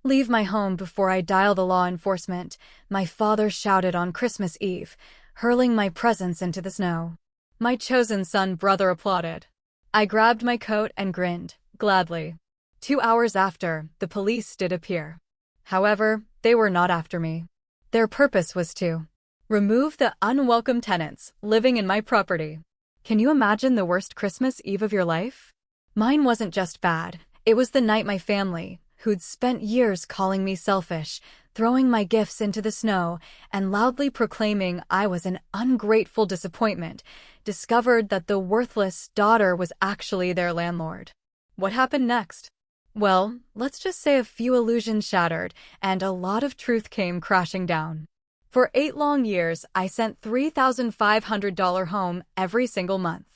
Leave my home before I dial the law enforcement, my father shouted on Christmas Eve, hurling my presents into the snow. My chosen son brother applauded. I grabbed my coat and grinned, gladly. 2 hours after, the police did appear. However, they were not after me. Their purpose was to remove the unwelcome tenants living in my property. Can you imagine the worst Christmas Eve of your life? Mine wasn't just bad, it was the night my family, who'd spent years calling me selfish, throwing my gifts into the snow, and loudly proclaiming I was an ungrateful disappointment, discovered that the worthless daughter was actually their landlord. What happened next? Well, let's just say a few illusions shattered, and a lot of truth came crashing down. For 8 long years, I sent $3,500 home every single month.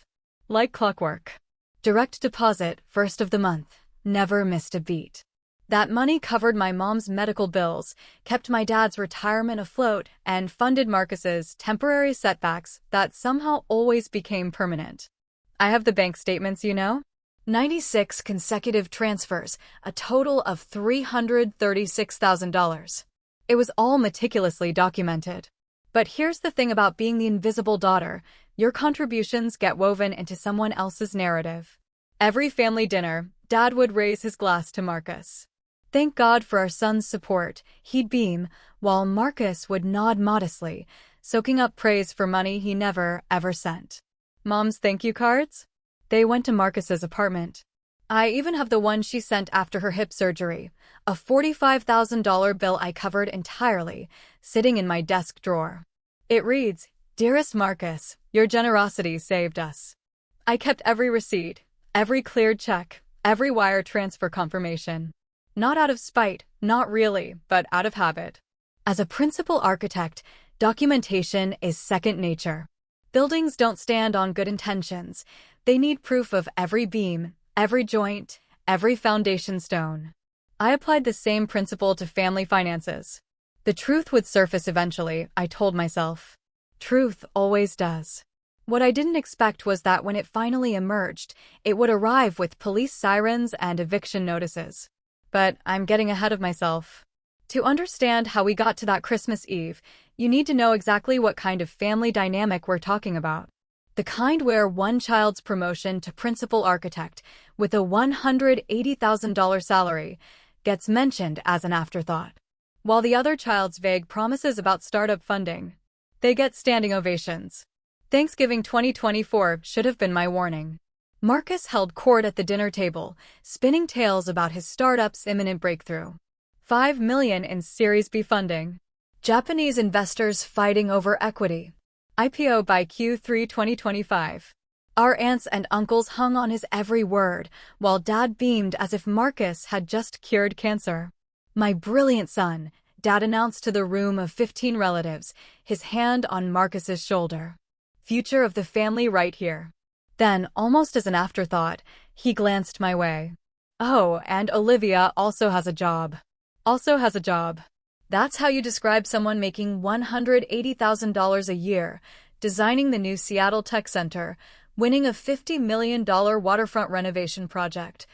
Like clockwork. Direct deposit, first of the month. Never missed a beat. That money covered my mom's medical bills, kept my dad's retirement afloat, and funded Marcus's temporary setbacks that somehow always became permanent. I have the bank statements, 96 consecutive transfers, a total of $336,000. It was all meticulously documented. But here's the thing about being the invisible daughter: your contributions get woven into someone else's narrative. Every family dinner, Dad would raise his glass to Marcus. Thank God for our son's support, he'd beam, while Marcus would nod modestly, soaking up praise for money he never, ever sent. Mom's thank you cards? They went to Marcus's apartment. I even have the one she sent after her hip surgery, a $45,000 bill I covered entirely, sitting in my desk drawer. It reads, "Dearest Marcus, your generosity saved us." I kept every receipt, every cleared check, every wire transfer confirmation. Not out of spite, not really, but out of habit. As a principal architect, documentation is second nature. Buildings don't stand on good intentions. They need proof of every beam, every joint, every foundation stone. I applied the same principle to family finances. The truth would surface eventually, I told myself. Truth always does. What I didn't expect was that when it finally emerged, it would arrive with police sirens and eviction notices. But I'm getting ahead of myself. To understand how we got to that Christmas Eve, you need to know exactly what kind of family dynamic we're talking about. The kind where one child's promotion to principal architect with a $180,000 salary gets mentioned as an afterthought, while the other child's vague promises about startup funding, they get standing ovations. Thanksgiving 2024 should have been my warning. Marcus held court at the dinner table, spinning tales about his startup's imminent breakthrough. $5 million in Series B funding. Japanese investors fighting over equity. IPO by Q3 2025. Our aunts and uncles hung on his every word, while Dad beamed as if Marcus had just cured cancer. My brilliant son, Dad announced to the room of 15 relatives, his hand on Marcus's shoulder. Future of the family right here. Then, almost as an afterthought, he glanced my way. Oh, and Olivia also has a job. That's how you describe someone making $180,000 a year, designing the new Seattle Tech Center, winning a $50 million waterfront renovation project,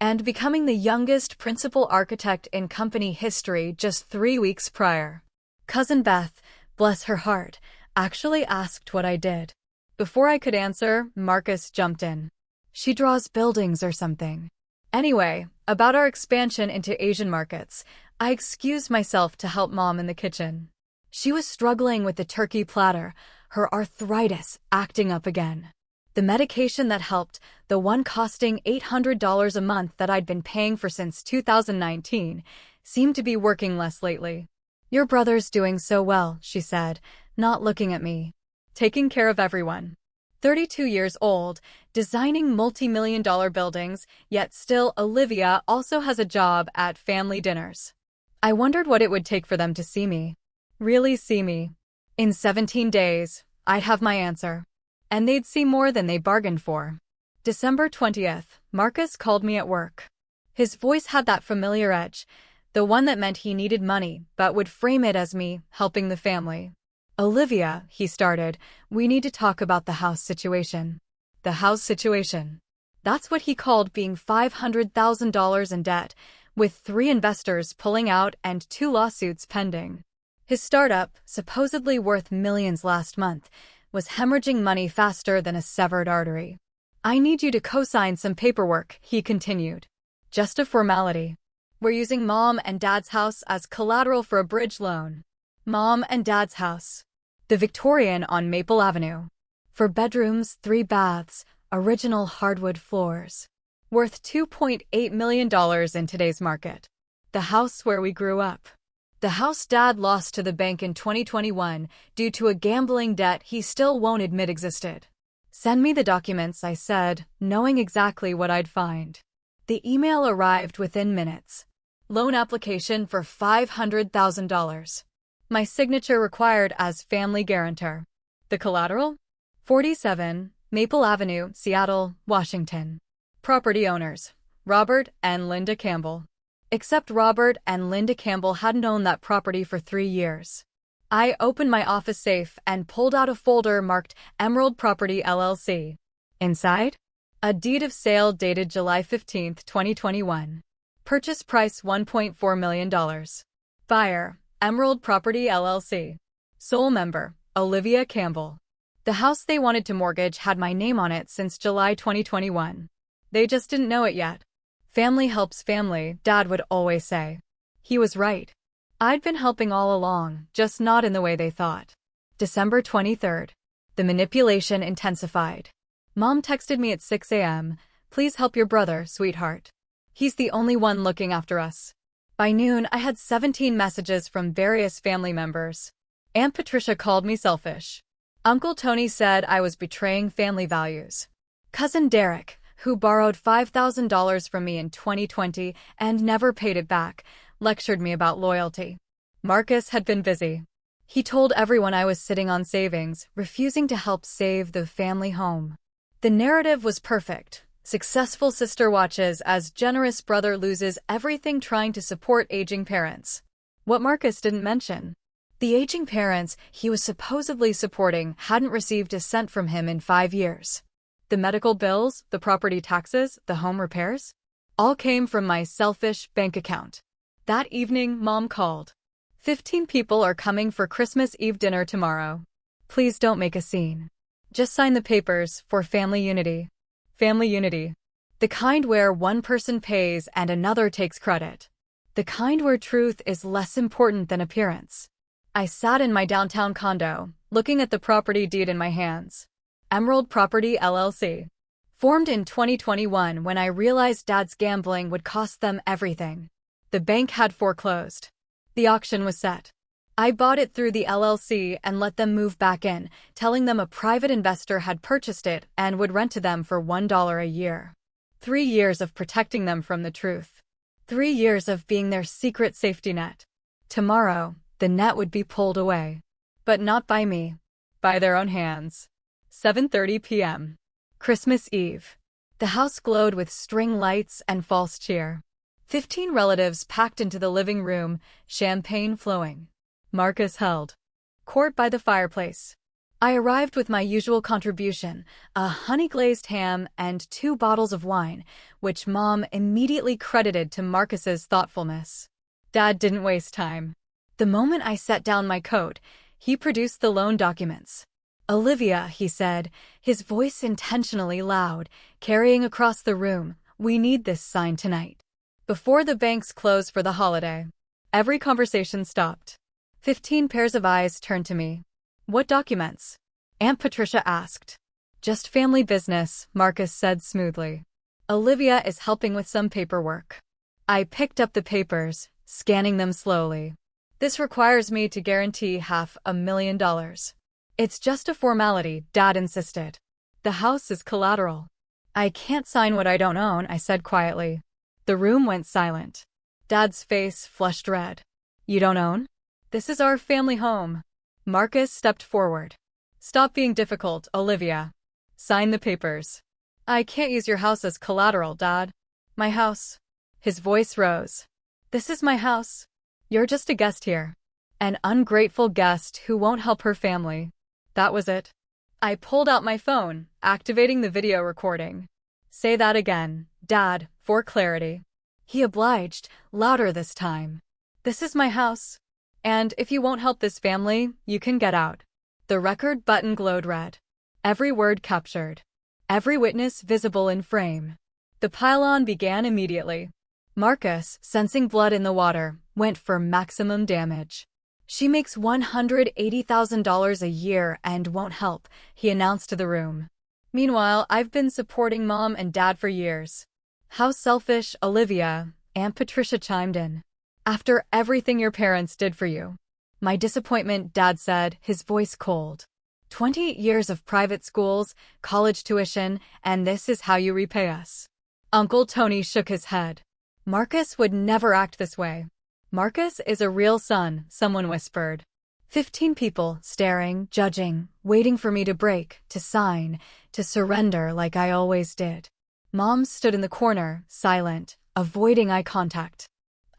and becoming the youngest principal architect in company history just 3 weeks prior. Cousin Beth, bless her heart, actually asked what I did. Before I could answer, Marcus jumped in. She draws buildings or something. Anyway, about our expansion into Asian markets, I excused myself to help Mom in the kitchen. She was struggling with the turkey platter, her arthritis acting up again. The medication that helped, the one costing $800 a month that I'd been paying for since 2019, seemed to be working less lately. Your brother's doing so well, she said, not looking at me. Taking care of everyone. 32 years old, designing multi-million-dollar buildings, yet still Olivia also has a job at family dinners. I wondered what it would take for them to see me. Really see me. In 17 days, I'd have my answer. And they'd see more than they bargained for. December 20th, Marcus called me at work. His voice had that familiar edge, the one that meant he needed money, but would frame it as me helping the family. Olivia, he started, we need to talk about the house situation. The house situation. That's what he called being $500,000 in debt, with 3 investors pulling out and 2 lawsuits pending. His startup, supposedly worth millions last month, was hemorrhaging money faster than a severed artery. "I need you to co-sign some paperwork," he continued. "Just a formality. We're using Mom and Dad's house as collateral for a bridge loan." Mom and Dad's house. The Victorian on Maple Avenue. 4 bedrooms, 3 baths, original hardwood floors. Worth $2.8 million in today's market. The house where we grew up. The house Dad lost to the bank in 2021 due to a gambling debt he still won't admit existed. "Send me the documents," I said, knowing exactly what I'd find. The email arrived within minutes. Loan application for $500,000. My signature required as family guarantor. The collateral? 47 Maple Avenue, Seattle, Washington. Property owners: Robert and Linda Campbell. Except Robert and Linda Campbell hadn't owned that property for 3 years. I opened my office safe and pulled out a folder marked Emerald Property LLC. Inside? A deed of sale dated July 15, 2021. Purchase price $1.4 million. Buyer: Emerald Property LLC. Sole member: Olivia Campbell. The house they wanted to mortgage had my name on it since July 2021. They just didn't know it yet. "Family helps family," Dad would always say. He was right. I'd been helping all along, just not in the way they thought. December 23rd. The manipulation intensified. Mom texted me at 6 a.m., "Please help your brother, sweetheart. He's the only one looking after us." By noon, I had 17 messages from various family members. Aunt Patricia called me selfish. Uncle Tony said I was betraying family values. Cousin Derek, who borrowed $5,000 from me in 2020 and never paid it back, lectured me about loyalty. Marcus had been busy. He told everyone I was sitting on savings, refusing to help save the family home. The narrative was perfect. Successful sister watches as generous brother loses everything trying to support aging parents. What Marcus didn't mention: the aging parents he was supposedly supporting hadn't received a cent from him in 5 years. The medical bills, the property taxes, the home repairs, all came from my selfish bank account. That evening, Mom called. 15 people are coming for Christmas Eve dinner tomorrow. Please don't make a scene. Just sign the papers for family unity. Family unity. The kind where one person pays and another takes credit. The kind where truth is less important than appearance. I sat in my downtown condo, looking at the property deed in my hands. Emerald Property LLC. Formed in 2021 when I realized Dad's gambling would cost them everything. The bank had foreclosed. The auction was set. I bought it through the LLC and let them move back in, telling them a private investor had purchased it and would rent to them for $1 a year. 3 years of protecting them from the truth. 3 years of being their secret safety net. Tomorrow, the net would be pulled away. But not by me. By their own hands. 7:30 p.m. Christmas Eve. The house glowed with string lights and false cheer. 15 relatives packed into the living room, champagne flowing. Marcus held court by the fireplace. I arrived with my usual contribution, a honey-glazed ham and 2 bottles of wine, which Mom immediately credited to Marcus's thoughtfulness. Dad didn't waste time. The moment I set down my coat, he produced the loan documents. "Olivia," he said, his voice intentionally loud, carrying across the room, "we need this signed tonight. Before the banks close for the holiday." Every conversation stopped. 15 pairs of eyes turned to me. "What documents?" Aunt Patricia asked. "Just family business," Marcus said smoothly. "Olivia is helping with some paperwork." I picked up the papers, scanning them slowly. "This requires me to guarantee $500,000. It's just a formality," Dad insisted. "The house is collateral." "I can't sign what I don't own," I said quietly. The room went silent. Dad's face flushed red. "You don't own? This is our family home." Marcus stepped forward. "Stop being difficult, Olivia. Sign the papers." "I can't use your house as collateral, Dad." "My house." His voice rose. "This is my house. You're just a guest here. An ungrateful guest who won't help her family." That was it. I pulled out my phone, activating the video recording. "Say that again, Dad, for clarity." He obliged, louder this time. "This is my house. And if you won't help this family, you can get out." The record button glowed red. Every word captured. Every witness visible in frame. The pile-on began immediately. Marcus, sensing blood in the water, went for maximum damage. "She makes $180,000 a year and won't help," he announced to the room. "Meanwhile, I've been supporting Mom and Dad for years." "How selfish, Olivia," Aunt Patricia chimed in. "After everything your parents did for you." "My disappointment," Dad said, his voice cold. 20 years of private schools, college tuition, and this is how you repay us." Uncle Tony shook his head. "Marcus would never act this way." "Marcus is a real son," someone whispered. 15 people, staring, judging, waiting for me to break, to sign, to surrender like I always did. Mom stood in the corner, silent, avoiding eye contact.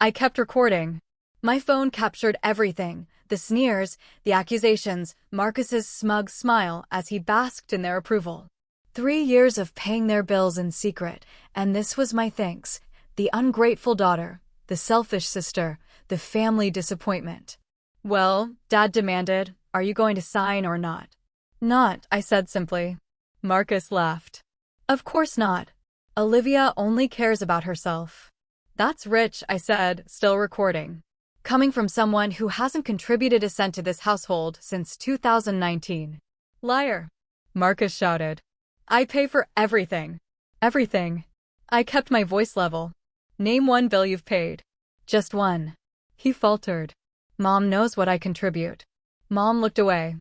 I kept recording. My phone captured everything, the sneers, the accusations, Marcus's smug smile as he basked in their approval. 3 years of paying their bills in secret, and this was my thanks. The ungrateful daughter, the selfish sister, the family disappointment. "Well," Dad demanded, "are you going to sign or not?" "Not," I said simply. Marcus laughed. "Of course not. Olivia only cares about herself." "That's rich," I said, still recording. "Coming from someone who hasn't contributed a cent to this household since 2019. "Liar," Marcus shouted. "I pay for everything." "Everything." I kept my voice level. "Name one bill you've paid." "Just one." He faltered. "Mom knows what I contribute." Mom looked away.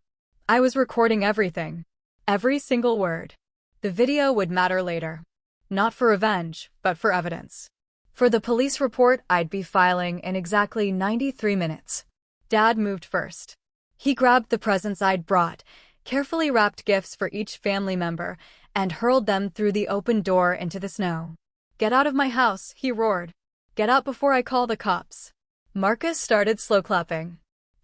I was recording everything. Every single word. The video would matter later. Not for revenge, but for evidence. For the police report I'd be filing in exactly 93 minutes. Dad moved first. He grabbed the presents I'd brought, carefully wrapped gifts for each family member, and hurled them through the open door into the snow. "Get out of my house," he roared. "Get out before I call the cops." Marcus started slow clapping.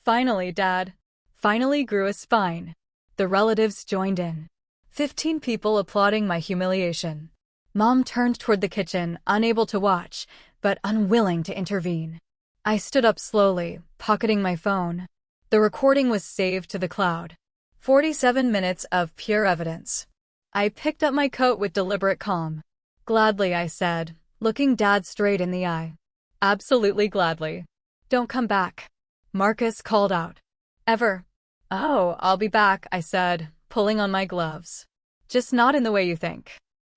"Finally, Dad." Finally grew a spine. The relatives joined in. 15 people applauding my humiliation. Mom turned toward the kitchen, unable to watch, but unwilling to intervene. I stood up slowly, pocketing my phone. The recording was saved to the cloud. 47 minutes of pure evidence. I picked up my coat with deliberate calm. "Gladly," I said, looking Dad straight in the eye. "Absolutely gladly." "Don't come back," Marcus called out. "Ever." "Oh, I'll be back," I said, pulling on my gloves. "Just not in the way you think."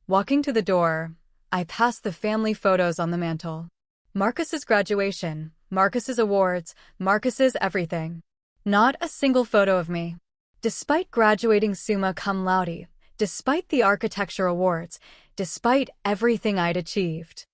Walking to the door, I passed the family photos on the mantel. Marcus's graduation, Marcus's awards, Marcus's everything. Not a single photo of me. Despite graduating summa cum laude, despite the architecture awards, despite everything I'd achieved.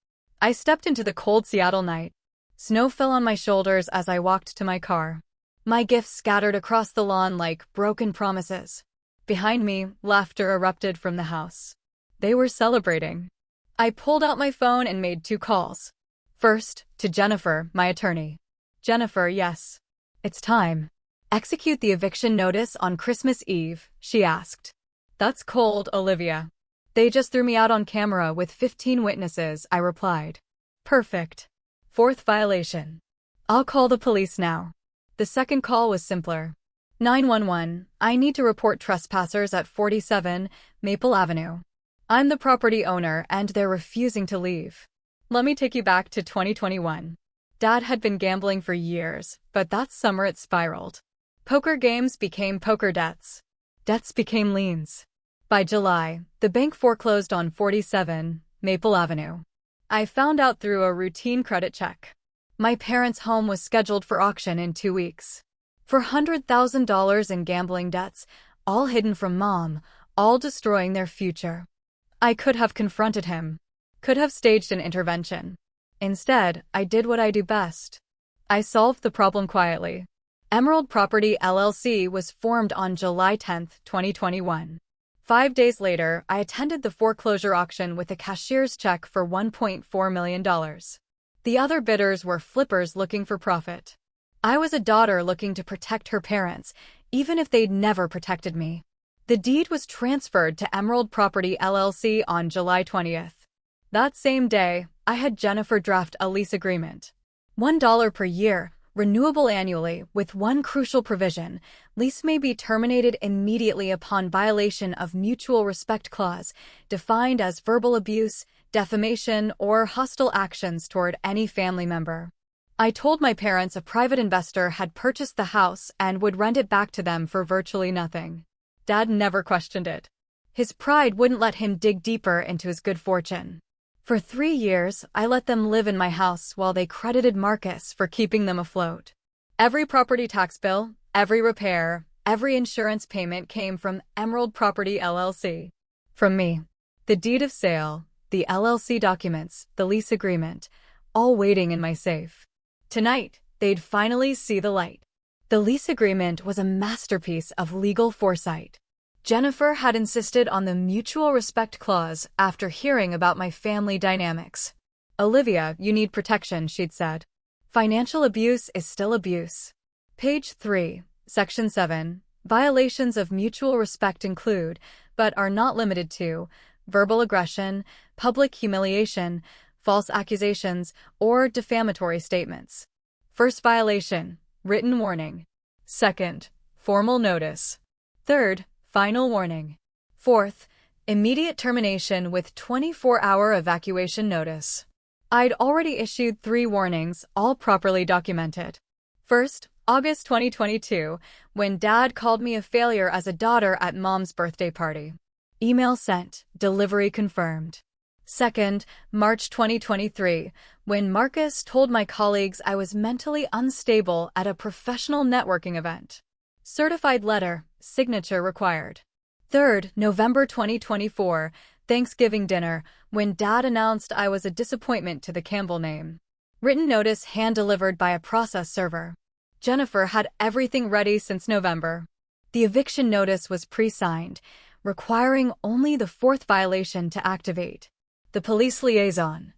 I stepped into the cold Seattle night. Snow fell on my shoulders as I walked to my car. My gifts scattered across the lawn like broken promises. Behind me, laughter erupted from the house. They were celebrating. I pulled out my phone and made 2 calls. First, to Jennifer, my attorney. "Jennifer, yes. It's time. Execute the eviction notice on Christmas Eve," she asked. "That's cold, Olivia." "They just threw me out on camera with 15 witnesses," I replied. "Perfect. 4th violation. I'll call the police now." The second call was simpler. 911, I need to report trespassers at 47 Maple Avenue. I'm the property owner and they're refusing to leave. Let me take you back to 2021. Dad had been gambling for years, but that summer it spiraled. Poker games became poker debts. Debts became liens. By July, the bank foreclosed on 47 Maple Avenue. I found out through a routine credit check. My parents' home was scheduled for auction in 2 weeks. $400,000 in gambling debts, all hidden from Mom, all destroying their future. I could have confronted him. Could have staged an intervention. Instead, I did what I do best. I solved the problem quietly. Emerald Property LLC was formed on July 10, 2021. 5 days later, I attended the foreclosure auction with a cashier's check for $1.4 million. The other bidders were flippers looking for profit. I was a daughter looking to protect her parents, even if they'd never protected me. The deed was transferred to Emerald Property LLC on July 20th. That same day, I had Jennifer draft a lease agreement. $1 per year, renewable annually, with one crucial provision: lease may be terminated immediately upon violation of mutual respect clause, defined as verbal abuse, defamation, or hostile actions toward any family member. I told my parents a private investor had purchased the house and would rent it back to them for virtually nothing. Dad never questioned it. His pride wouldn't let him dig deeper into his good fortune. For 3 years, I let them live in my house while they credited Marcus for keeping them afloat. Every property tax bill, every repair, every insurance payment came from Emerald Property LLC. From me. The deed of sale, the LLC documents, the lease agreement, all waiting in my safe. Tonight, they'd finally see the light. The lease agreement was a masterpiece of legal foresight. Jennifer had insisted on the mutual respect clause after hearing about my family dynamics. "Olivia, you need protection," she'd said. "Financial abuse is still abuse." Page 3, Section 7. Violations of mutual respect include, but are not limited to, verbal aggression, public humiliation, false accusations, or defamatory statements. First violation, written warning. Second, formal notice. Third, final warning. Fourth, immediate termination with 24-hour evacuation notice. I'd already issued 3 warnings, all properly documented. First, August 2022, when Dad called me a failure as a daughter at Mom's birthday party. Email sent, delivery confirmed. Second, March 2023, when Marcus told my colleagues I was mentally unstable at a professional networking event. Certified letter, signature required. Third, November 2024, Thanksgiving dinner, when Dad announced I was a disappointment to the Campbell name. Written notice hand-delivered by a process server. Jennifer had everything ready since November. The eviction notice was pre-signed, requiring only the 4th violation to activate. The police liaison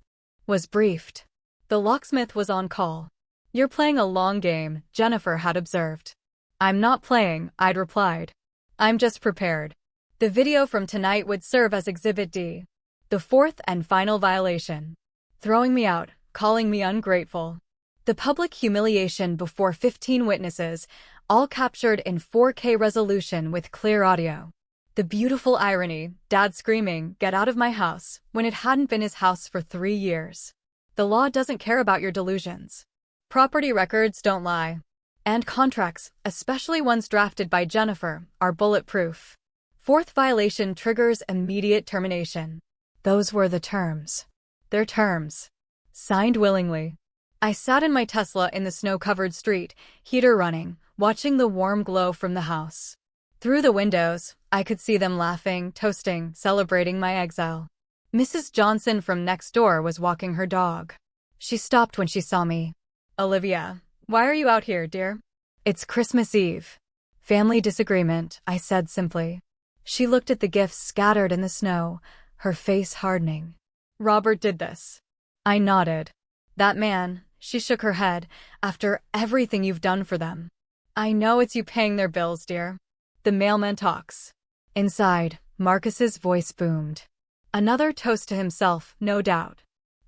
was briefed. The locksmith was on call. "You're playing a long game," Jennifer had observed. "I'm not playing," I'd replied. "I'm just prepared." The video from tonight would serve as Exhibit D. The 4th and final violation. Throwing me out, calling me ungrateful. The public humiliation before 15 witnesses, all captured in 4K resolution with clear audio. The beautiful irony, Dad screaming, "Get out of my house," when it hadn't been his house for 3 years. The law doesn't care about your delusions. Property records don't lie. And contracts, especially ones drafted by Jennifer, are bulletproof. 4th violation triggers immediate termination. Those were the terms. Their terms. Signed willingly. I sat in my Tesla in the snow-covered street, heater running, watching the warm glow from the house. Through the windows, I could see them laughing, toasting, celebrating my exile. Mrs. Johnson from next door was walking her dog. She stopped when she saw me. "Olivia, why are you out here, dear?" "It's Christmas Eve." "Family disagreement," I said simply. She looked at the gifts scattered in the snow, her face hardening. "Robert did this." I nodded. "That man," she shook her head, "after everything you've done for them." "I know it's you paying their bills, dear." The mailman talks. Inside, Marcus's voice boomed. Another toast to himself, no doubt.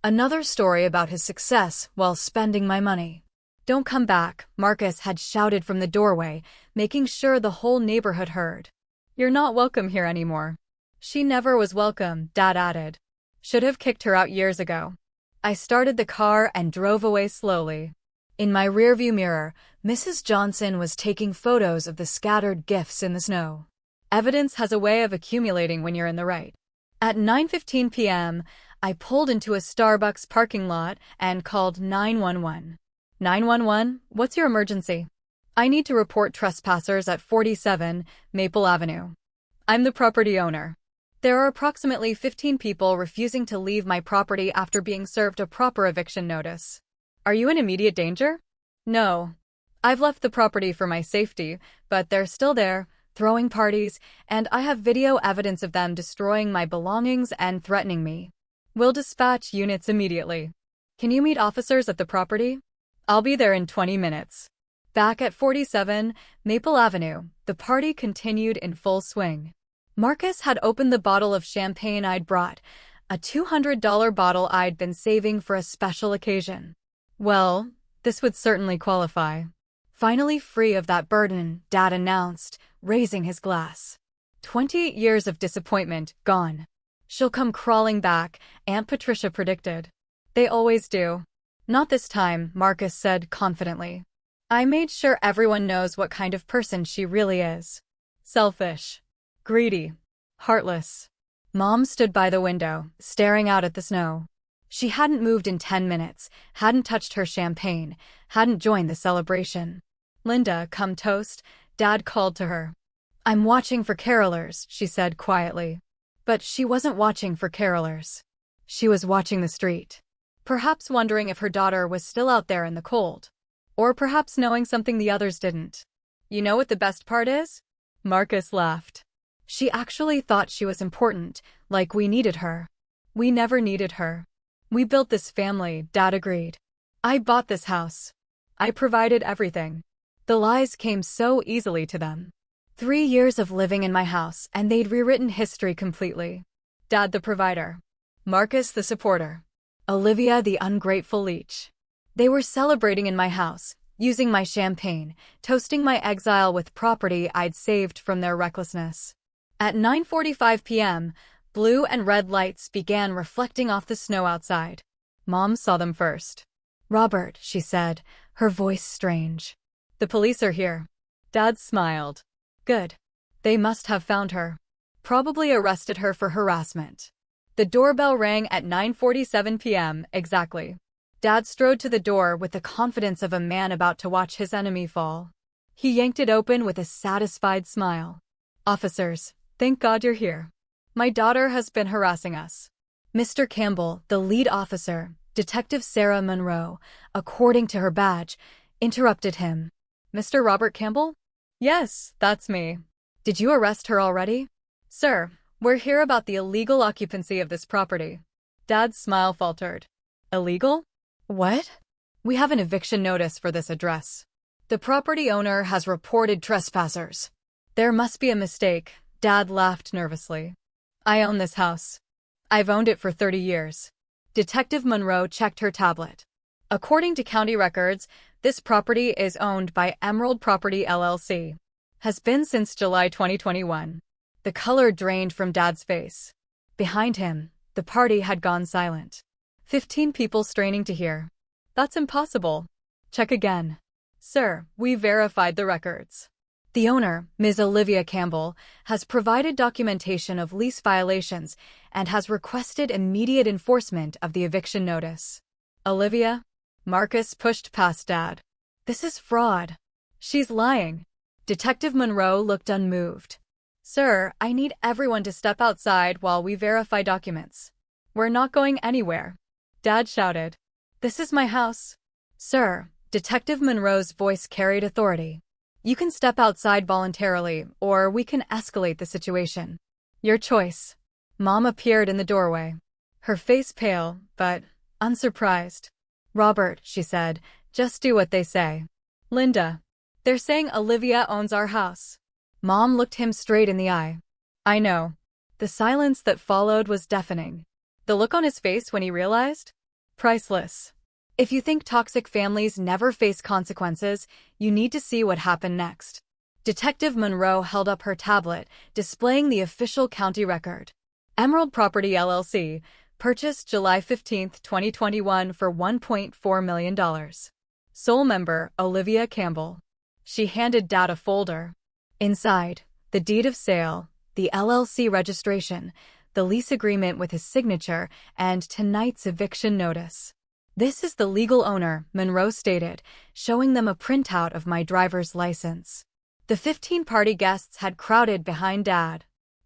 Another story about his success while spending my money. "Don't come back," Marcus had shouted from the doorway, making sure the whole neighborhood heard. "You're not welcome here anymore." "She never was welcome," Dad added. "Should have kicked her out years ago." I started the car and drove away slowly. In my rearview mirror, Mrs. Johnson was taking photos of the scattered gifts in the snow. Evidence has a way of accumulating when you're in the right. At 9:15 p.m., I pulled into a Starbucks parking lot and called 911. 911, what's your emergency? "I need to report trespassers at 47 Maple Avenue. I'm the property owner. There are approximately 15 people refusing to leave my property after being served a proper eviction notice. Are you in immediate danger?" "No. I've left the property for my safety, but they're still there, throwing parties, and I have video evidence of them destroying my belongings and threatening me. We'll dispatch units immediately. Can you meet officers at the property?" "I'll be there in 20 minutes. Back at 47 Maple Avenue, the party continued in full swing. Marcus had opened the bottle of champagne I'd brought, a $200 bottle I'd been saving for a special occasion. Well, this would certainly qualify. Finally free of that burden, Dad announced, raising his glass. 20 years of disappointment gone. She'll come crawling back, Aunt Patricia predicted. They always do. Not this time, Marcus said confidently. I made sure everyone knows what kind of person she really is. Selfish. Greedy. Heartless. Mom stood by the window, staring out at the snow. She hadn't moved in 10 minutes, hadn't touched her champagne, hadn't joined the celebration. Linda, come toast, Dad called to her. I'm watching for carolers, she said quietly. But she wasn't watching for carolers. She was watching the street. Perhaps wondering if her daughter was still out there in the cold. Or perhaps knowing something the others didn't. You know what the best part is? Marcus laughed. She actually thought she was important, like we needed her. We never needed her. We built this family, Dad agreed. I bought this house. I provided everything. The lies came so easily to them. 3 years of living in my house, and they'd rewritten history completely. Dad the provider. Marcus the supporter. Olivia the ungrateful leech. They were celebrating in my house, using my champagne, toasting my exile with property I'd saved from their recklessness. At 9:45 p.m., blue and red lights began reflecting off the snow outside. Mom saw them first. Robert, she said, her voice strange. The police are here. Dad smiled. Good. They must have found her. Probably arrested her for harassment. The doorbell rang at 9:47 p.m. exactly. Dad strode to the door with the confidence of a man about to watch his enemy fall. He yanked it open with a satisfied smile. Officers, thank God you're here. My daughter has been harassing us. Mr. Campbell, the lead officer, Detective Sarah Monroe, according to her badge, interrupted him. Mr. Robert Campbell? Yes, that's me. Did you arrest her already? Sir, we're here about the illegal occupancy of this property. Dad's smile faltered. Illegal? What? We have an eviction notice for this address. The property owner has reported trespassers. There must be a mistake, Dad laughed nervously. I own this house. I've owned it for 30 years. Detective Monroe checked her tablet. According to county records, this property is owned by Emerald Property LLC. Has been since July 2021. The color drained from Dad's face. Behind him, the party had gone silent. 15 people straining to hear. That's impossible. Check again. Sir, we verified the records. The owner, Ms. Olivia Campbell, has provided documentation of lease violations and has requested immediate enforcement of the eviction notice. Olivia? Marcus pushed past Dad. This is fraud. She's lying. Detective Monroe looked unmoved. Sir, I need everyone to step outside while we verify documents. We're not going anywhere. Dad shouted. This is my house. Sir, Detective Monroe's voice carried authority. You can step outside voluntarily, or we can escalate the situation. Your choice. Mom appeared in the doorway. Her face pale, but unsurprised. Robert, she said, just do what they say. Linda. They're saying Olivia owns our house. Mom looked him straight in the eye. I know. The silence that followed was deafening. The look on his face when he realized? Priceless. If you think toxic families never face consequences, you need to see what happened next. Detective Monroe held up her tablet, displaying the official county record. Emerald Property LLC, purchased July 15, 2021 for $1.4 million. Sole member, Olivia Campbell. She handed Dad a folder. Inside, the deed of sale, the LLC registration, the lease agreement with his signature, and tonight's eviction notice. This is the legal owner, Monroe stated, showing them a printout of my driver's license. The 15 party guests had crowded behind Dad.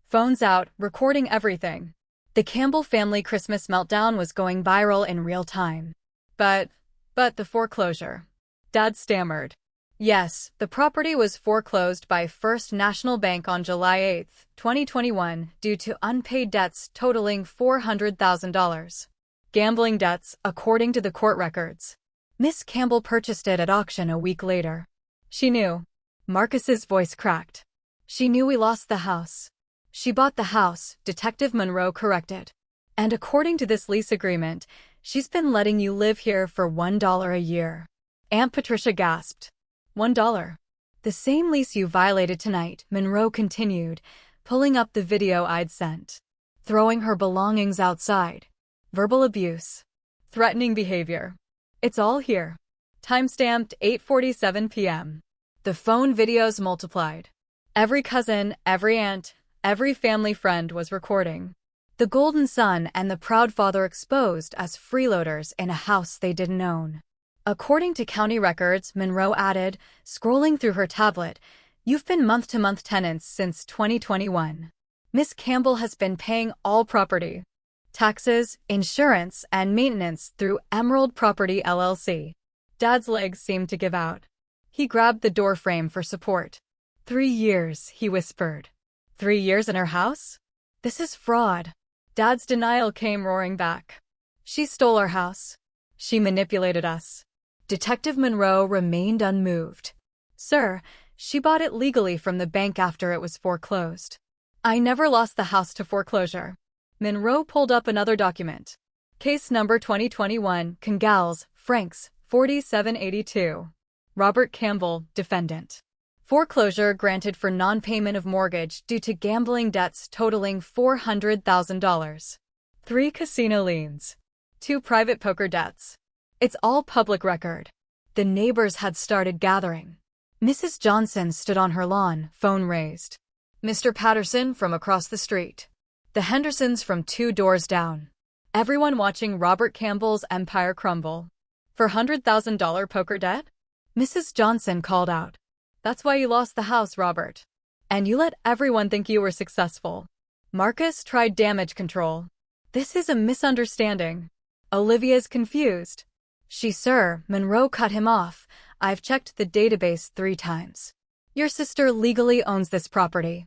Phones out, recording everything. The Campbell family Christmas meltdown was going viral in real time. But the foreclosure. Dad stammered. Yes, the property was foreclosed by First National Bank on July 8, 2021, due to unpaid debts totaling $400,000. Gambling debts, according to the court records. Miss Campbell purchased it at auction a week later. She knew. Marcus's voice cracked. She knew we lost the house. She bought the house, Detective Monroe corrected. And according to this lease agreement, she's been letting you live here for $1 a year. Aunt Patricia gasped. $1. The same lease you violated tonight, Monroe continued, pulling up the video I'd sent. Throwing her belongings outside. Verbal abuse. Threatening behavior. It's all here. Timestamped 8:47 p.m. The phone videos multiplied. Every cousin, every aunt, every family friend was recording. The golden son and the proud father exposed as freeloaders in a house they didn't own. According to county records, Monroe added, scrolling through her tablet, "You've been month-to-month tenants since 2021. Miss Campbell has been paying all property, taxes, insurance, and maintenance through Emerald Property LLC." Dad's legs seemed to give out. He grabbed the doorframe for support. 3 years, he whispered. 3 years in her house? This is fraud. Dad's denial came roaring back. She stole our house. She manipulated us. Detective Monroe remained unmoved. Sir, she bought it legally from the bank after it was foreclosed. I never lost the house to foreclosure. Monroe pulled up another document. Case number 2021, Congals, Franks, 4782. Robert Campbell, defendant. Foreclosure granted for non-payment of mortgage due to gambling debts totaling $400,000. 3 casino liens. 2 private poker debts. It's all public record. The neighbors had started gathering. Mrs. Johnson stood on her lawn, phone raised. Mr. Patterson from across the street. The Hendersons from 2 doors down. Everyone watching Robert Campbell's empire crumble. For $100,000 poker debt? Mrs. Johnson called out. That's why you lost the house, Robert. And you let everyone think you were successful. Marcus tried damage control. This is a misunderstanding. Olivia's confused. Sir, Monroe cut him off. I've checked the database 3 times. Your sister legally owns this property.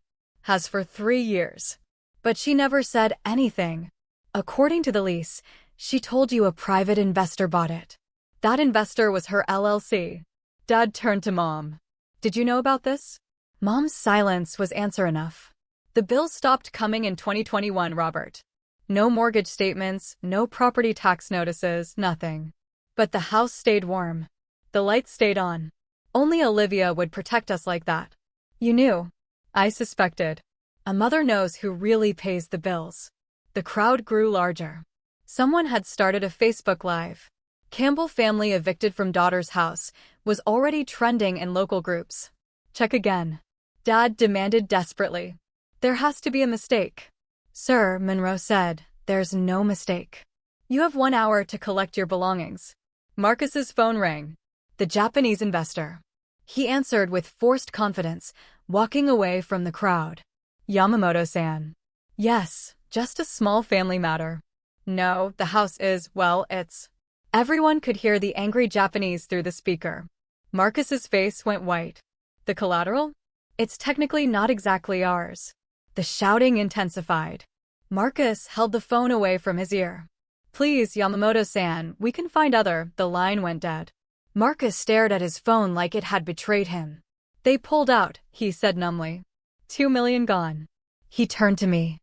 Has for 3 years. But she never said anything. According to the lease, she told you a private investor bought it. That investor was her LLC. Dad turned to Mom. Did you know about this? Mom's silence was answer enough. The bills stopped coming in 2021, Robert. No mortgage statements, no property tax notices, nothing. But the house stayed warm. The lights stayed on. Only Olivia would protect us like that. You knew. I suspected. A mother knows who really pays the bills. The crowd grew larger. Someone had started a Facebook Live. Campbell family evicted from daughter's house was already trending in local groups. Check again. Dad demanded desperately. There has to be a mistake. Sir, Monroe said, there's no mistake. You have 1 hour to collect your belongings. Marcus's phone rang. The Japanese investor. He answered with forced confidence, walking away from the crowd. Yamamoto-san. Yes, just a small family matter. No, the house is, well, it's... Everyone could hear the angry Japanese through the speaker. Marcus's face went white. The collateral? It's technically not exactly ours. The shouting intensified. Marcus held the phone away from his ear. Please, Yamamoto-san, we can find other. The line went dead. Marcus stared at his phone like it had betrayed him. They pulled out, he said numbly. 2 million gone. He turned to me.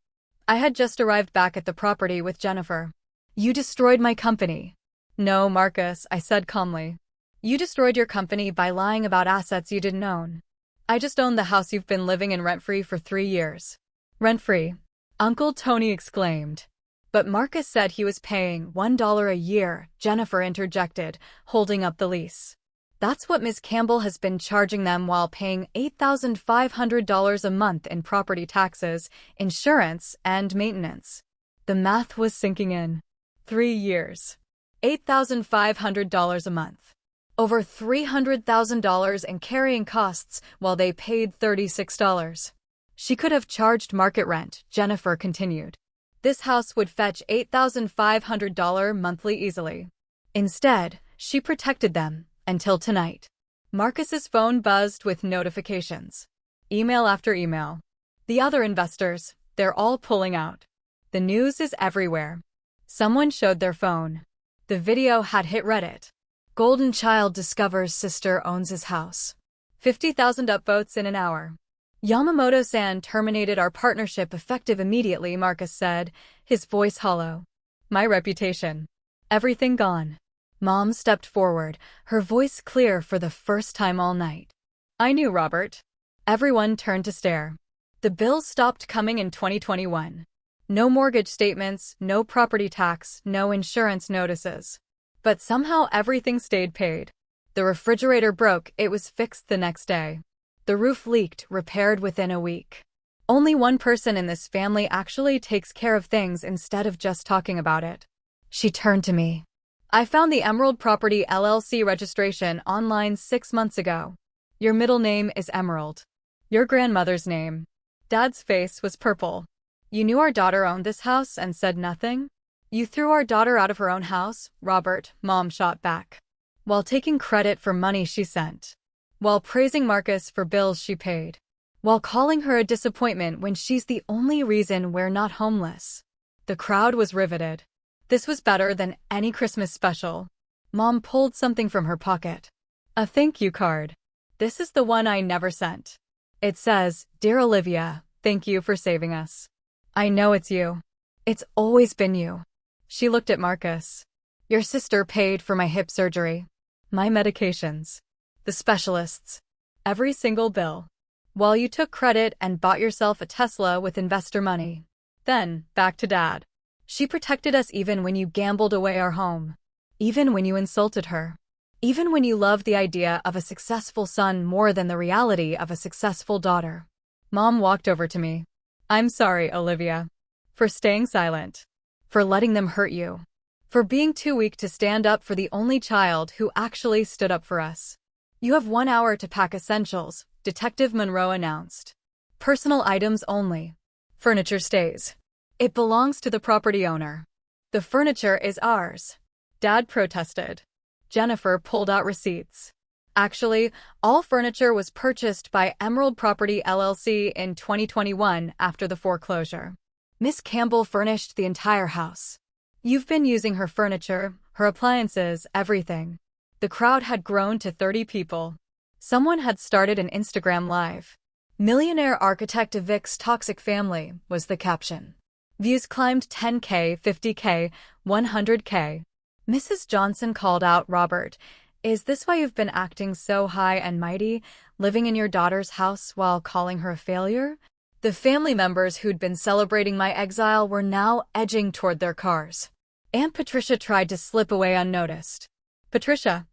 I had just arrived back at the property with Jennifer. You destroyed my company. No, Marcus, I said calmly. You destroyed your company by lying about assets you didn't own. I just owned the house you've been living in rent-free for 3 years. Rent-free? Uncle Tony exclaimed. But Marcus said he was paying $1 a year, Jennifer interjected, holding up the lease. That's what Ms. Campbell has been charging them while paying $8,500 a month in property taxes, insurance, and maintenance. The math was sinking in. 3 years. $8,500 a month. Over $300,000 in carrying costs while they paid $36. She could have charged market rent, Jennifer continued. This house would fetch $8,500 monthly easily. Instead, she protected them until tonight. Marcus's phone buzzed with notifications. Email after email. The other investors, they're all pulling out. The news is everywhere. Someone showed their phone. The video had hit Reddit. Golden child discovers sister owns his house. 50,000 upvotes in an hour. Yamamoto-san terminated our partnership effective immediately, Marcus said, his voice hollow. My reputation. Everything gone. Mom stepped forward, her voice clear for the first time all night. I knew, Robert. Everyone turned to stare. The bills stopped coming in 2021. No mortgage statements, no property tax, no insurance notices. But somehow everything stayed paid. The refrigerator broke, it was fixed the next day. The roof leaked, repaired within a week. Only one person in this family actually takes care of things instead of just talking about it. She turned to me. I found the Emerald Property LLC registration online 6 months ago. Your middle name is Emerald. Your grandmother's name. Dad's face was purple. You knew our daughter owned this house and said nothing? You threw our daughter out of her own house, Robert, Mom shot back. While taking credit for money she sent. While praising Marcus for bills she paid. While calling her a disappointment when she's the only reason we're not homeless. The crowd was riveted. This was better than any Christmas special. Mom pulled something from her pocket. A thank you card. This is the one I never sent. It says, Dear Olivia, thank you for saving us. I know it's you. It's always been you. She looked at Marcus. Your sister paid for my hip surgery. My medications. The specialists. Every single bill. While you took credit and bought yourself a Tesla with investor money. Then, back to Dad. She protected us even when you gambled away our home. Even when you insulted her. Even when you loved the idea of a successful son more than the reality of a successful daughter. Mom walked over to me. I'm sorry, Olivia. For staying silent. For letting them hurt you. For being too weak to stand up for the only child who actually stood up for us. You have 1 hour to pack essentials, Detective Monroe announced. Personal items only. Furniture stays. It belongs to the property owner. The furniture is ours. Dad protested. Jennifer pulled out receipts. Actually, all furniture was purchased by Emerald Property LLC in 2021 after the foreclosure. Miss Campbell furnished the entire house. You've been using her furniture, her appliances, everything. The crowd had grown to 30 people. Someone had started an Instagram live. Millionaire architect evicts toxic family, was the caption. Views climbed 10K, 50K, 100K. Mrs. Johnson called out, Robert, is this why you've been acting so high and mighty, living in your daughter's house while calling her a failure? The family members who'd been celebrating my exile were now edging toward their cars. Aunt Patricia tried to slip away unnoticed. Patricia,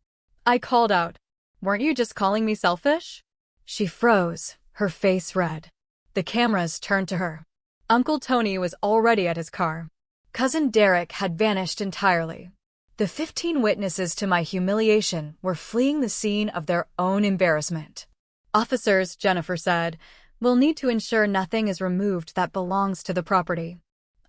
I called out. Weren't you just calling me selfish? She froze, her face red. The cameras turned to her. Uncle Tony was already at his car. Cousin Derek had vanished entirely. The 15 witnesses to my humiliation were fleeing the scene of their own embarrassment. Officers, Jennifer said, will need to ensure nothing is removed that belongs to the property.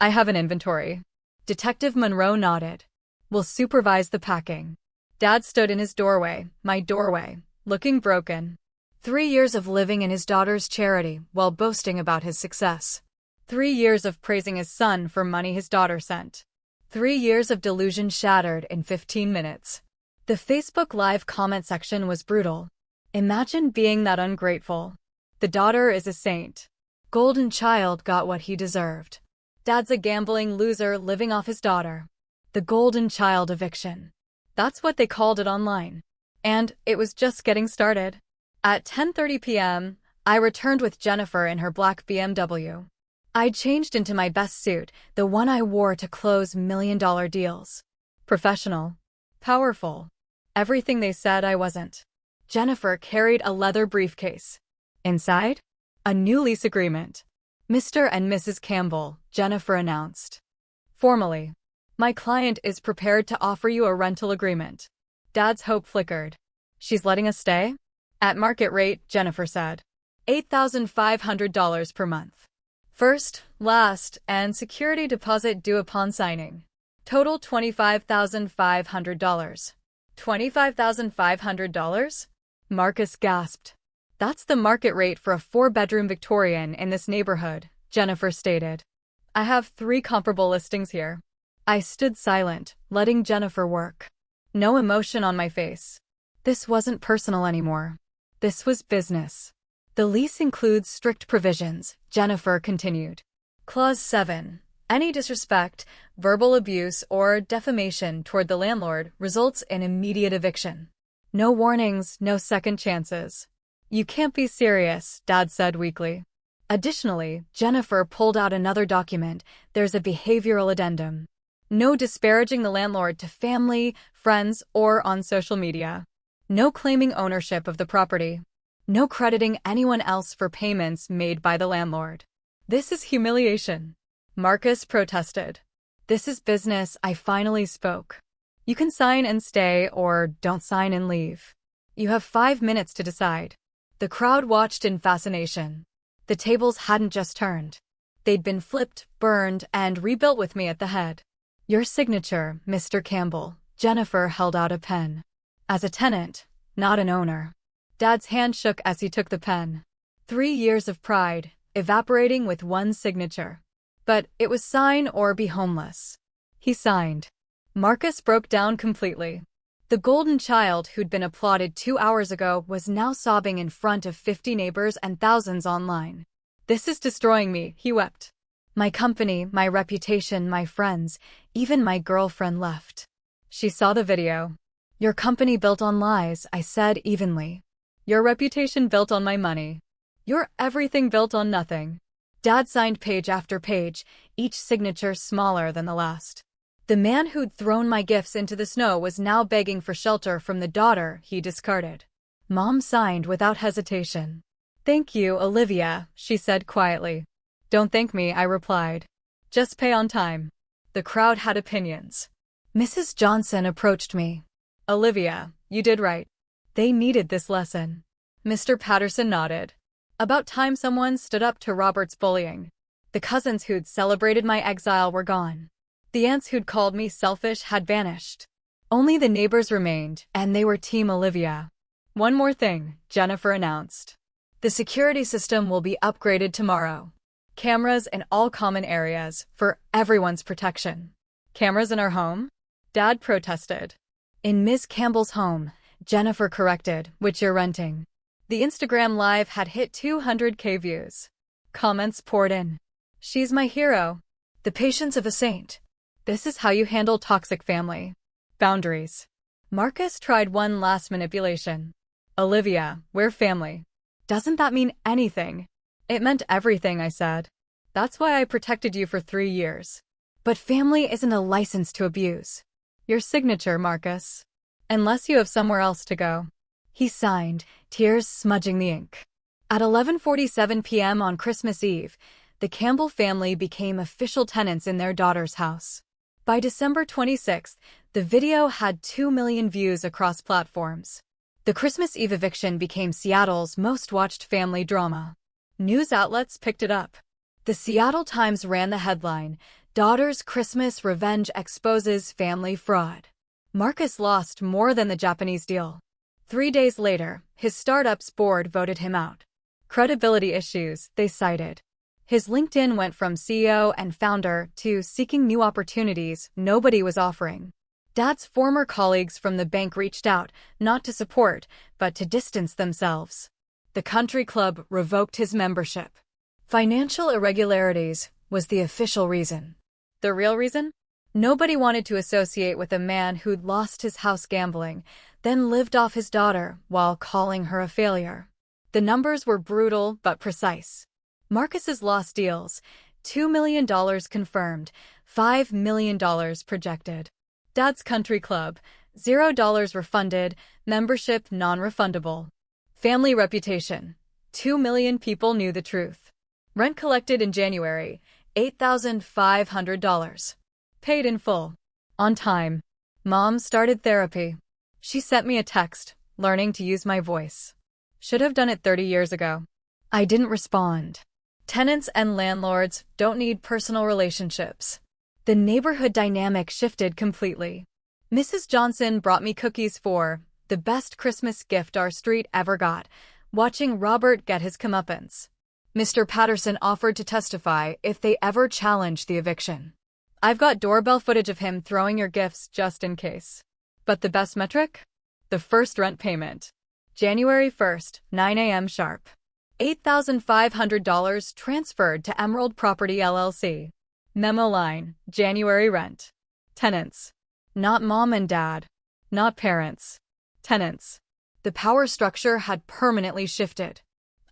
I have an inventory. Detective Monroe nodded. We'll supervise the packing. Dad stood in his doorway, my doorway, looking broken. 3 years of living in his daughter's charity while boasting about his success. 3 years of praising his son for money his daughter sent. 3 years of delusion shattered in 15 minutes. The Facebook Live comment section was brutal. Imagine being that ungrateful. The daughter is a saint. Golden child got what he deserved. Dad's a gambling loser living off his daughter. The golden child eviction. That's what they called it online. And it was just getting started. At 10:30 p.m., I returned with Jennifer in her black BMW. I changed into my best suit, the one I wore to close million-dollar deals. Professional. Powerful. Everything they said I wasn't. Jennifer carried a leather briefcase. Inside? A new lease agreement. Mr. and Mrs. Campbell, Jennifer announced. Formally. My client is prepared to offer you a rental agreement. Dad's hope flickered. She's letting us stay? At market rate, Jennifer said. $8,500 per month. First, last, and security deposit due upon signing. Total $25,500. $25,500? Marcus gasped. That's the market rate for a 4-bedroom Victorian in this neighborhood, Jennifer stated. I have 3 comparable listings here. I stood silent, letting Jennifer work. No emotion on my face. This wasn't personal anymore. This was business. The lease includes strict provisions, Jennifer continued. Clause 7. Any disrespect, verbal abuse, or defamation toward the landlord results in immediate eviction. No warnings, no second chances. You can't be serious, Dad said weakly. Additionally, Jennifer pulled out another document. There's a behavioral addendum. No disparaging the landlord to family, friends, or on social media. No claiming ownership of the property. No crediting anyone else for payments made by the landlord. This is humiliation. Marcus protested. This is business, I finally spoke. You can sign and stay, or don't sign and leave. You have 5 minutes to decide. The crowd watched in fascination. The tables hadn't just turned. They'd been flipped, burned, and rebuilt with me at the head. Your signature, Mr. Campbell. Jennifer held out a pen. As a tenant, not an owner. Dad's hand shook as he took the pen. 3 years of pride, evaporating with one signature. But it was sign or be homeless. He signed. Marcus broke down completely. The golden child who'd been applauded 2 hours ago was now sobbing in front of 50 neighbors and thousands online. This is destroying me, he wept. My company, my reputation, my friends, even my girlfriend left. She saw the video. Your company built on lies, I said evenly. Your reputation built on my money. Your everything built on nothing. Dad signed page after page, each signature smaller than the last. The man who'd thrown my gifts into the snow was now begging for shelter from the daughter he discarded. Mom signed without hesitation. Thank you, Olivia, she said quietly. Don't thank me, I replied. Just pay on time. The crowd had opinions. Mrs. Johnson approached me. Olivia, you did right. They needed this lesson. Mr. Patterson nodded. About time someone stood up to Robert's bullying. The cousins who'd celebrated my exile were gone. The aunts who'd called me selfish had vanished. Only the neighbors remained, and they were Team Olivia. One more thing, Jennifer announced. The security system will be upgraded tomorrow. Cameras in all common areas, for everyone's protection. Cameras in our home? Dad protested. In Ms. Campbell's home, Jennifer corrected, which you're renting. The Instagram Live had hit 200K views. Comments poured in. She's my hero. The patience of a saint. This is how you handle toxic family. Boundaries. Marcus tried one last manipulation. Olivia, we're family. Doesn't that mean anything? It meant everything, I said. That's why I protected you for 3 years. But family isn't a license to abuse. Your signature, Marcus. Unless you have somewhere else to go. He signed, tears smudging the ink. At 11:47 p.m. on Christmas Eve, the Campbell family became official tenants in their daughter's house. By December 26th, the video had 2 million views across platforms. The Christmas Eve eviction became Seattle's most watched family drama. News outlets picked it up. The Seattle Times ran the headline, Daughter's Christmas Revenge Exposes Family Fraud. Marcus lost more than the Japanese deal. 3 days later, his startup's board voted him out. Credibility issues, they cited. His LinkedIn went from CEO and founder to seeking new opportunities nobody was offering. Dad's former colleagues from the bank reached out, not to support, but to distance themselves. The country club revoked his membership. Financial irregularities was the official reason. The real reason? Nobody wanted to associate with a man who'd lost his house gambling, then lived off his daughter while calling her a failure. The numbers were brutal but precise. Marcus's lost deals, $2 million confirmed, $5 million projected. Dad's country club, $0 refunded, membership non-refundable. Family reputation, 2 million people knew the truth. Rent collected in January, $8,500. Paid in full. On time. Mom started therapy. She sent me a text, learning to use my voice. Should have done it 30 years ago. I didn't respond. Tenants and landlords don't need personal relationships. The neighborhood dynamic shifted completely. Mrs. Johnson brought me cookies for the best Christmas gift our street ever got, watching Robert get his comeuppance. Mr. Patterson offered to testify if they ever challenged the eviction. I've got doorbell footage of him throwing your gifts just in case. But the best metric? The first rent payment. January 1st, 9 a.m. sharp. $8,500 transferred to Emerald Property LLC. Memo line, January rent. Tenants. Not mom and dad. Not parents. Tenants. The power structure had permanently shifted.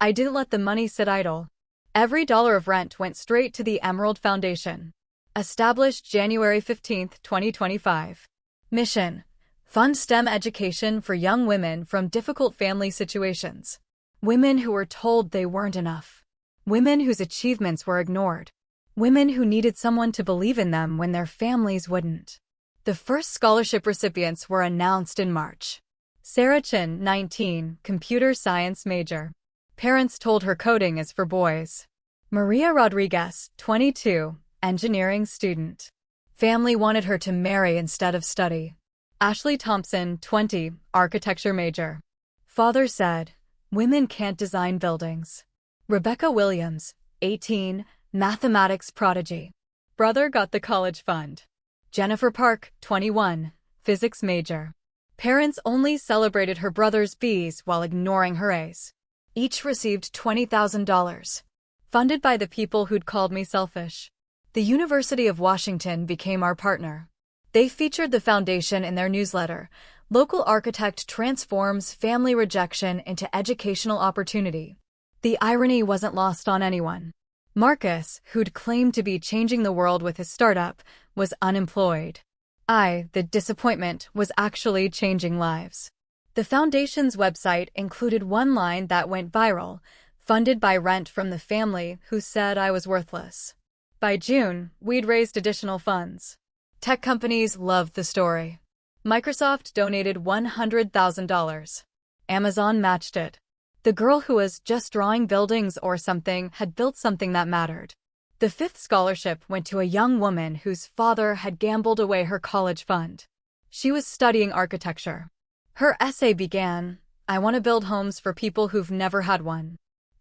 I didn't let the money sit idle. Every dollar of rent went straight to the Emerald Foundation. Established January 15, 2025. Mission: fund STEM education for young women from difficult family situations. Women who were told they weren't enough. Women whose achievements were ignored. Women who needed someone to believe in them when their families wouldn't. The first scholarship recipients were announced in March. Sarah Chin, 19, computer science major. Parents told her coding is for boys. Maria Rodriguez, 22, engineering student. Family wanted her to marry instead of study. Ashley Thompson, 20, architecture major. Father said, women can't design buildings. Rebecca Williams, 18, mathematics prodigy. Brother got the college fund. Jennifer Park, 21, physics major. Parents only celebrated her brother's B's while ignoring her A's. Each received $20,000. Funded by the people who'd called me selfish. The University of Washington became our partner. They featured the foundation in their newsletter. Local architect transforms family rejection into educational opportunity. The irony wasn't lost on anyone. Marcus, who'd claimed to be changing the world with his startup, was unemployed. The disappointment, was actually changing lives. The foundation's website included one line that went viral, funded by rent from the family who said I was worthless. By June, we'd raised additional funds. Tech companies loved the story. Microsoft donated $100,000. Amazon matched it. The girl who was just drawing buildings or something had built something that mattered. The fifth scholarship went to a young woman whose father had gambled away her college fund. She was studying architecture. Her essay began, "I want to build homes for people who've never had one."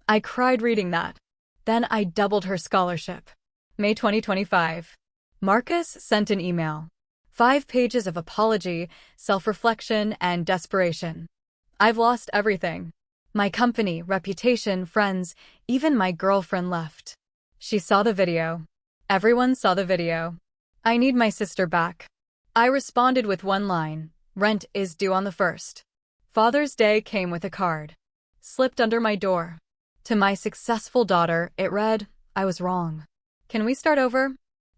I cried reading that. Then I doubled her scholarship. May 2025. Marcus sent an email. 5 pages of apology, self-reflection, and desperation. I've lost everything. My company, reputation, friends, even my girlfriend left. She saw the video. Everyone saw the video. I need my sister back. I responded with one line. Rent is due on the 1st. Father's Day came with a card. Slipped under my door. To my successful daughter, it read, I was wrong. Can we start over?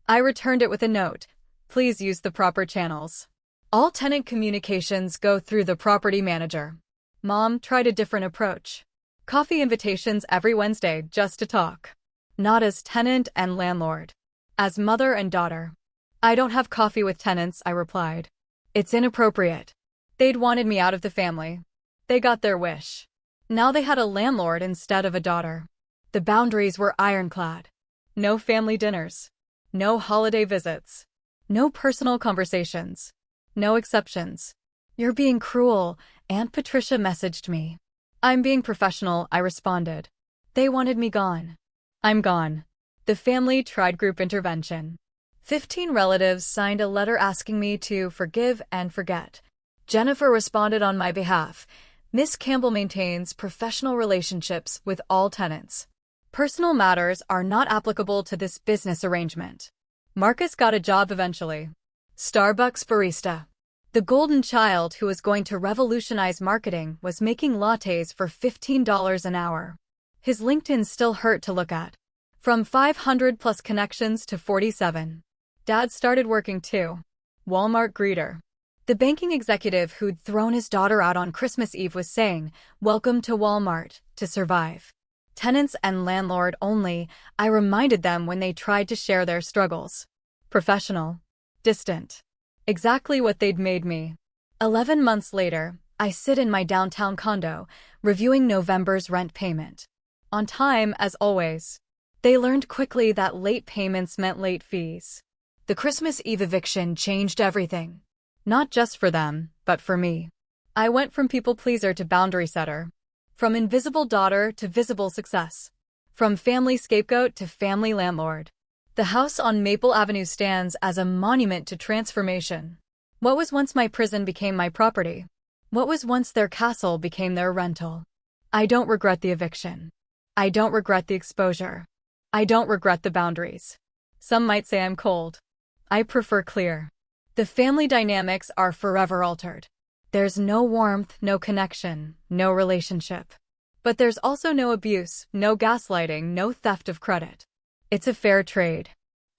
I returned it with a note. Please use the proper channels. All tenant communications go through the property manager. Mom tried a different approach. Coffee invitations every Wednesday just to talk. Not as tenant and landlord. As mother and daughter. I don't have coffee with tenants, I replied. It's inappropriate. They'd wanted me out of the family. They got their wish. Now they had a landlord instead of a daughter. The boundaries were ironclad. No family dinners. No holiday visits. No personal conversations. No exceptions. You're being cruel, Aunt Patricia messaged me. I'm being professional, I responded. They wanted me gone. I'm gone. The family tried group intervention. 15 relatives signed a letter asking me to forgive and forget. Jennifer responded on my behalf. Miss Campbell maintains professional relationships with all tenants. Personal matters are not applicable to this business arrangement. Marcus got a job eventually. Starbucks barista. The golden child who was going to revolutionize marketing was making lattes for $15 an hour. His LinkedIn still hurt to look at. From 500 plus connections to 47. Dad started working too. Walmart greeter. The banking executive who'd thrown his daughter out on Christmas Eve was saying, "Welcome to Walmart, to survive." Tenants and landlord only, I reminded them when they tried to share their struggles. Professional. Distant. Exactly what they'd made me. 11 months later, I sit in my downtown condo, reviewing November's rent payment. On time, as always. They learned quickly that late payments meant late fees. The Christmas Eve eviction changed everything. Not just for them, but for me. I went from people pleaser to boundary setter. From invisible daughter to visible success. From family scapegoat to family landlord. The house on Maple Avenue stands as a monument to transformation. What was once my prison became my property. What was once their castle became their rental. I don't regret the eviction. I don't regret the exposure. I don't regret the boundaries. Some might say I'm cold. I prefer clear. The family dynamics are forever altered. There's no warmth, no connection, no relationship. But there's also no abuse, no gaslighting, no theft of credit. It's a fair trade.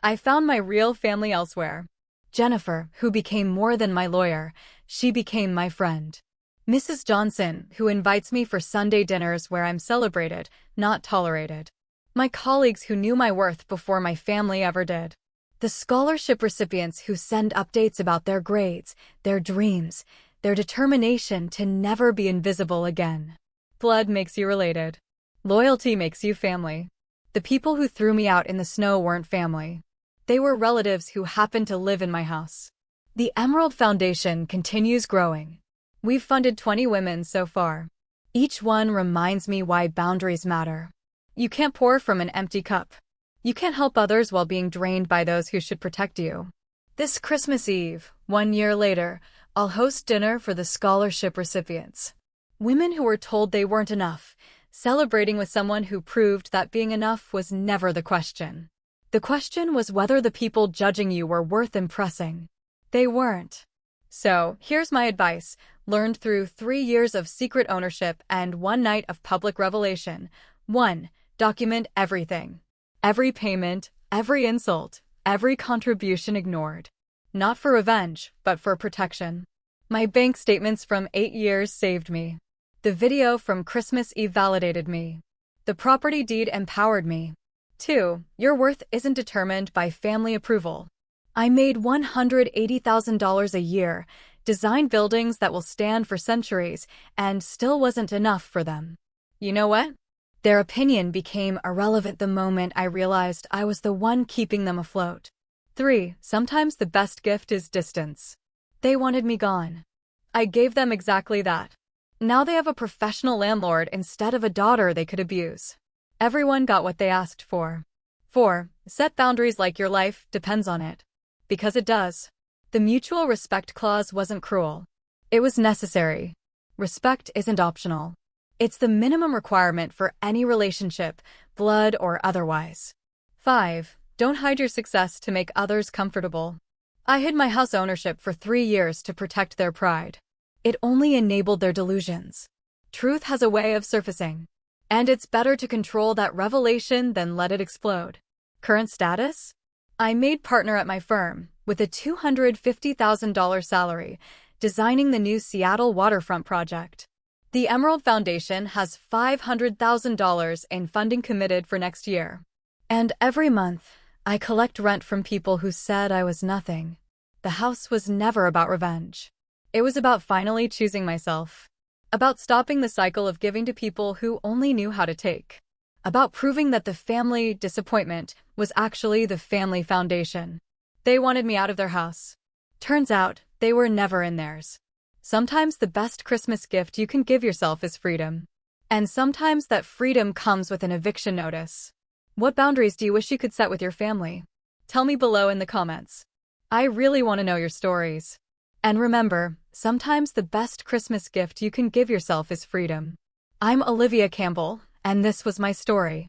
I found my real family elsewhere. Jennifer, who became more than my lawyer, she became my friend. Mrs. Johnson, who invites me for Sunday dinners where I'm celebrated, not tolerated. My colleagues who knew my worth before my family ever did. The scholarship recipients who send updates about their grades, their dreams, their determination to never be invisible again. Blood makes you related. Loyalty makes you family. The people who threw me out in the snow weren't family. They were relatives who happened to live in my house. The Emerald Foundation continues growing. We've funded 20 women so far. Each one reminds me why boundaries matter. You can't pour from an empty cup. You can't help others while being drained by those who should protect you. This Christmas Eve, 1 year later, I'll host dinner for the scholarship recipients. Women who were told they weren't enough, celebrating with someone who proved that being enough was never the question. The question was whether the people judging you were worth impressing. They weren't. So, here's my advice, learned through 3 years of secret ownership and 1 night of public revelation. 1. Document everything. Every payment, every insult, every contribution ignored. Not for revenge, but for protection. My bank statements from 8 years saved me. The video from Christmas Eve validated me. The property deed empowered me. 2. Your worth isn't determined by family approval. I made $180,000 a year, designed buildings that will stand for centuries, and still wasn't enough for them. You know what? Their opinion became irrelevant the moment I realized I was the one keeping them afloat. 3. Sometimes the best gift is distance. They wanted me gone. I gave them exactly that. Now they have a professional landlord instead of a daughter they could abuse. Everyone got what they asked for. 4. Set boundaries like your life depends on it. Because it does. The mutual respect clause wasn't cruel. It was necessary. Respect isn't optional. It's the minimum requirement for any relationship, blood or otherwise. 5. Don't hide your success to make others comfortable. I hid my house ownership for 3 years to protect their pride. It only enabled their delusions. Truth has a way of surfacing. And it's better to control that revelation than let it explode. Current status? I made partner at my firm, with a $250,000 salary, designing the new Seattle waterfront project. The Emerald Foundation has $500,000 in funding committed for next year. And every month, I collect rent from people who said I was nothing. The house was never about revenge. It was about finally choosing myself. About stopping the cycle of giving to people who only knew how to take. About proving that the family disappointment was actually the family foundation. They wanted me out of their house. Turns out, they were never in theirs. Sometimes the best Christmas gift you can give yourself is freedom. And sometimes that freedom comes with an eviction notice. What boundaries do you wish you could set with your family? Tell me below in the comments. I really want to know your stories. And remember, sometimes the best Christmas gift you can give yourself is freedom. I'm Olivia Campbell, and this was my story.